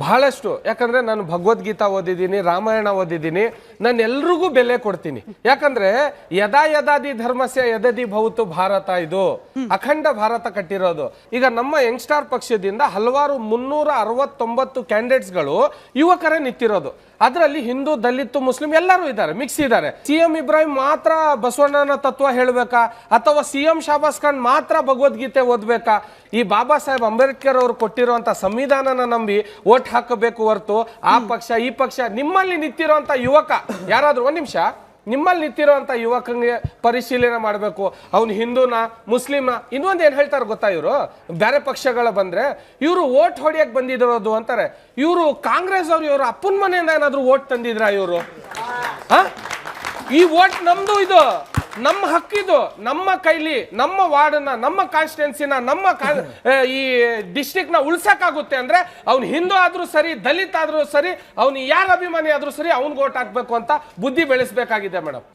ಬಹಳಷ್ಟು. ಯಾಕಂದ್ರೆ ನಾನು ಭಗವದ್ಗೀತಾ ಓದಿದ್ದೀನಿ, ರಾಮಾಯಣ ಓದಿದ್ದೀನಿ, ನಾನು ಎಲ್ರಿಗೂ ಬೆಲೆ ಕೊಡ್ತೀನಿ. ಯಾಕಂದ್ರೆ ಯದಾ ಯದಾದಿ ಧರ್ಮಸ್ಯ ಯದದಿ ಭವತು ಭಾರತ, ಇದು ಅಖಂಡ ಭಾರತ ಕಟ್ಟಿರೋದು. ಈಗ ನಮ್ಮ ಯಂಗ್ಸ್ಟಾರ್ ಪಕ್ಷದಿಂದ ಹಲವಾರು 369 ಕ್ಯಾಂಡಿಡೇಟ್ಸ್ಗಳು ಯುವಕರೇ ನಿಂತಿರೋದು. ಅದರಲ್ಲಿ ಹಿಂದೂ, ದಲಿತ, ಮುಸ್ಲಿಂ ಎಲ್ಲರೂ ಇದ್ದಾರೆ, ಮಿಕ್ಸ್ ಇದ್ದಾರೆ. ಸಿಎಂ ಇಬ್ರಾಹಿಂ ಮಾತ್ರ ಬಸವಣ್ಣನ ತತ್ವ ಹೇಳ್ಬೇಕಾ, ಅಥವಾ ಸಿಎಂ ಶಾಬಾಸ್ ಖಾನ್ ಮಾತ್ರ ಭಗವದ್ಗೀತೆ ಓದ್ಬೇಕಾ? ಈ ಬಾಬಾ ಸಾಹೇಬ್ ಅಂಬೇಡ್ಕರ್ ಅವರು ಕೊಟ್ಟಿರುವಂತ ಸಂವಿಧಾನನ ನಂಬಿ ಓಟ್ ಹಾಕಬೇಕು ಹೊರತು ಆ ಪಕ್ಷ ಈ ಪಕ್ಷ. ನಿಮ್ಮಲ್ಲಿ ನಿಂತಿರುವಂತ ಯುವಕ ಯಾರಾದ್ರೂ, ಒಂದ್ ನಿಮಿಷ, ನಿಮ್ಮಲ್ಲಿ ನಿಂತಿರುವಂತ ಯುವಕಂಗೆ ಪರಿಶೀಲನೆ ಮಾಡಬೇಕು, ಅವ್ನು ಹಿಂದೂನಾ ಮುಸ್ಲಿಂನಾ. ಇನ್ನೊಂದು ಏನ್ ಹೇಳ್ತಾರೆ ಗೊತ್ತಾ, ಇವರು ಬೇರೆ ಪಕ್ಷಗಳ ಬಂದ್ರೆ ಇವರು ಓಟ್ ಹೊಡಿಯಕ್ ಬಂದಿರೋದು ಅಂತಾರೆ. ಇವರು ಕಾಂಗ್ರೆಸ್ ಅವ್ರು ಇವರು ಅಪ್ಪನ ಮನೆಯಿಂದ ಏನಾದ್ರು ಓಟ್ ತಂದಿದ್ರ ಇವರು? ಈ ಓಟ್ ನಮ್ದು, ಇದು ನಮ್ಮ ಹಕ್ಕಿದು, ನಮ್ಮ ಕೈಲಿ ನಮ್ಮ ವಾರ್ಡ್ನ, ನಮ್ಮ ಕಾನ್ಸ್ಟಿಟ್ಯೂನ್ಸಿನ, ನಮ್ಮ ಈ ಡಿಸ್ಟ್ರಿಕ್ಟ್ ನ ಉಳ್ಸಕ್ಕಾಗುತ್ತೆ ಅಂದ್ರೆ ಅವ್ನು ಹಿಂದೂ ಆದ್ರೂ ಸರಿ, ದಲಿತ ಆದ್ರೂ ಸರಿ, ಅವ್ನು ಯಾರ ಅಭಿಮಾನಿ ಆದ್ರೂ ಸರಿ, ಅವ್ನಿಗೆ ಓಟ್ ಹಾಕ್ಬೇಕು ಅಂತ ಬುದ್ಧಿ ಬೆಳೆಸಬೇಕಾಗಿದೆ ಮೇಡಮ್.